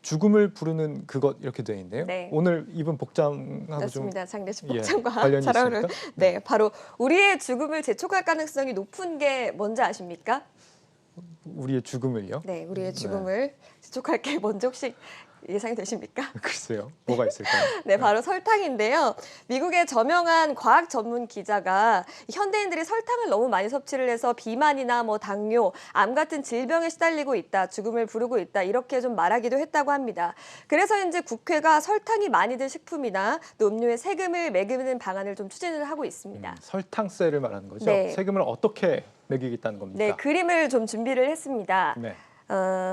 죽음을 부르는 그것 이렇게 되어 있네요. 네. 오늘 입은 복장하고 맞습니다. 장례식 예, 복장과 관련이 잘 어울려요. 있습니까? 네, 바로 우리의 죽음을 재촉할 가능성이 높은 게 뭔지 아십니까? 우리의 죽음을요? 네, 우리의 네. 죽음을 재촉할 게 뭔지 혹시 예상이 되십니까? 글쎄요. 뭐가 있을까요? 네, 바로 설탕인데요. 미국의 저명한 과학 전문 기자가 현대인들이 설탕을 너무 많이 섭취를 해서 비만이나 뭐 당뇨, 암 같은 질병에 시달리고 있다, 죽음을 부르고 있다 이렇게 좀 말하기도 했다고 합니다. 그래서인지 국회가 설탕이 많이 든 식품이나 또 음료에 세금을 매기는 방안을 좀 추진을 하고 있습니다. 설탕세를 말하는 거죠? 네. 세금을 어떻게 매기겠다는 겁니까? 네, 그림을 좀 준비를 했습니다. 네.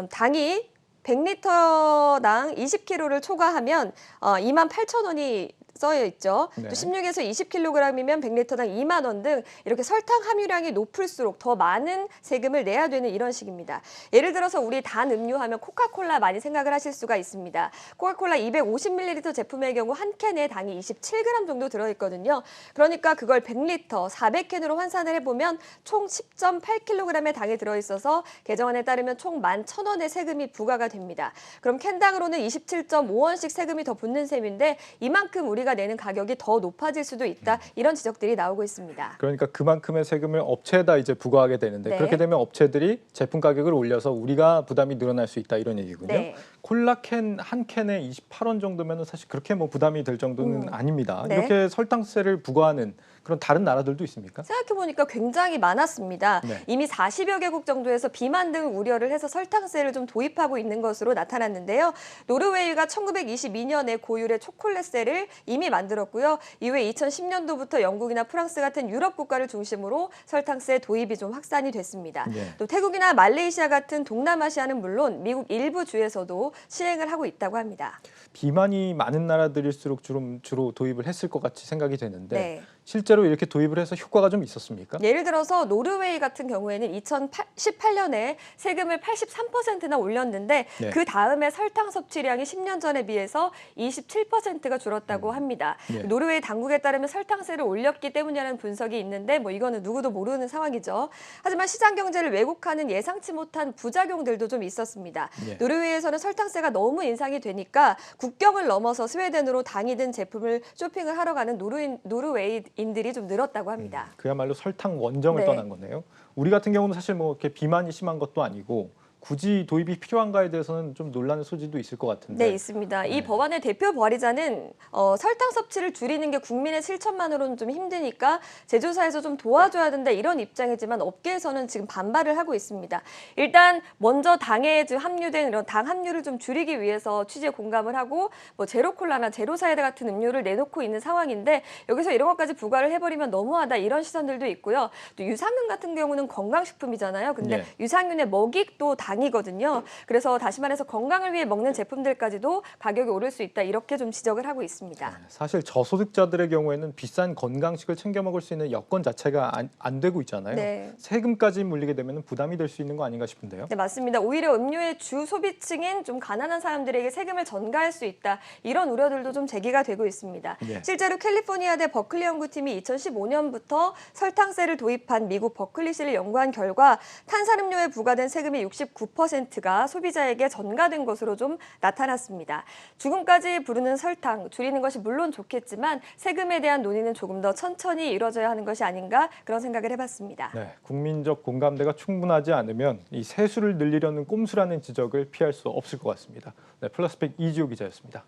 당이 100리터당 20kg를 초과하면 28,000원이 써여 있죠. 네. 또 16에서 20kg이면 100리터당 2만 원 등 이렇게 설탕 함유량이 높을수록 더 많은 세금을 내야 되는 이런 식입니다. 예를 들어서 우리 단 음료 하면 코카콜라 많이 생각을 하실 수가 있습니다. 코카콜라 250ml 제품의 경우 한 캔에 당이 27g 정도 들어있거든요. 그러니까 그걸 100리터, 400캔으로 환산을 해보면 총 10.8kg의 당이 들어있어서 개정안에 따르면 총 11,000원의 세금이 부과가 됩니다. 그럼 캔당으로는 27.5원씩 세금이 더 붙는 셈인데 이만큼 우리가 내는 가격이 더 높아질 수도 있다. 이런 지적들이 나오고 있습니다. 그러니까 그만큼의 세금을 업체에다 이제 부과하게 되는데 네. 그렇게 되면 업체들이 제품 가격을 올려서 우리가 부담이 늘어날 수 있다 이런 얘기군요. 네. 콜라 캔 한 캔에 28원 정도면 사실 그렇게 뭐 부담이 될 정도는 아닙니다. 네. 이렇게 설탕세를 부과하는 그런 다른 나라들도 있습니까? 생각해보니까 굉장히 많았습니다. 네. 이미 40여 개국 정도에서 비만 등을 우려를 해서 설탕세를 좀 도입하고 있는 것으로 나타났는데요. 노르웨이가 1922년에 고율의 초콜릿세를 이미 만들었고요. 이후에 2010년도부터 영국이나 프랑스 같은 유럽 국가를 중심으로 설탕세 도입이 좀 확산이 됐습니다. 네. 또 태국이나 말레이시아 같은 동남아시아는 물론 미국 일부 주에서도 시행을 하고 있다고 합니다. 비만이 많은 나라들일수록 주로 도입을 했을 것 같이 생각이 되는데 네. 실제로 이렇게 도입을 해서 효과가 좀 있었습니까? 예를 들어서 노르웨이 같은 경우에는 2018년에 세금을 83%나 올렸는데 네. 그 다음에 설탕 섭취량이 10년 전에 비해서 27%가 줄었다고 합니다. 네. 노르웨이 당국에 따르면 설탕세를 올렸기 때문이라는 분석이 있는데 뭐 이거는 누구도 모르는 상황이죠. 하지만 시장 경제를 왜곡하는 예상치 못한 부작용들도 좀 있었습니다. 네. 노르웨이에서는 설탕세가 너무 인상이 되니까 국경을 넘어서 스웨덴으로 당이 든 제품을 쇼핑을 하러 가는 노르웨이인들이 좀 늘었다고 합니다. 그야말로 설탕 원정을 네. 떠난 거네요. 우리 같은 경우는 사실 뭐 이렇게 비만이 심한 것도 아니고 굳이 도입이 필요한가에 대해서는 좀 논란의 소지도 있을 것 같은데. 네, 있습니다. 이 법안의 대표 발의자는 설탕 섭취를 줄이는 게 국민의 실천만으로는 좀 힘드니까 제조사에서 좀 도와줘야 된다 이런 입장이지만 업계에서는 지금 반발을 하고 있습니다. 일단 먼저 당에 함유된 이런 당 함유를 좀 줄이기 위해서 취지에 공감을 하고 뭐 제로콜라나 제로사이다 같은 음료를 내놓고 있는 상황인데 여기서 이런 것까지 부과를 해버리면 너무하다 이런 시선들도 있고요. 또 유산균 같은 경우는 건강식품이잖아요. 근데 네. 유산균의 먹이도 당이거든요. 그래서 다시 말해서 건강을 위해 먹는 제품들까지도 가격이 오를 수 있다. 이렇게 좀 지적을 하고 있습니다. 사실 저소득자들의 경우에는 비싼 건강식을 챙겨 먹을 수 있는 여건 자체가 안 되고 있잖아요. 네. 세금까지 물리게 되면 부담이 될 수 있는 거 아닌가 싶은데요. 네, 맞습니다. 오히려 음료의 주 소비층인 좀 가난한 사람들에게 세금을 전가할 수 있다. 이런 우려들도 좀 제기가 되고 있습니다. 네. 실제로 캘리포니아대 버클리 연구팀이 2015년부터 설탕세를 도입한 미국 버클리시를 연구한 결과 탄산음료에 부과된 세금의 69%가 소비자에게 전가된 것으로 좀 나타났습니다. 죽음까지 부르는 설탕 줄이는 것이 물론 좋겠지만 세금에 대한 논의는 조금 더 천천히 이루어져야 하는 것이 아닌가 그런 생각을 해봤습니다. 네, 국민적 공감대가 충분하지 않으면 이 세수를 늘리려는 꼼수라는 지적을 피할 수 없을 것 같습니다. 네, 플러스백 이지호 기자였습니다.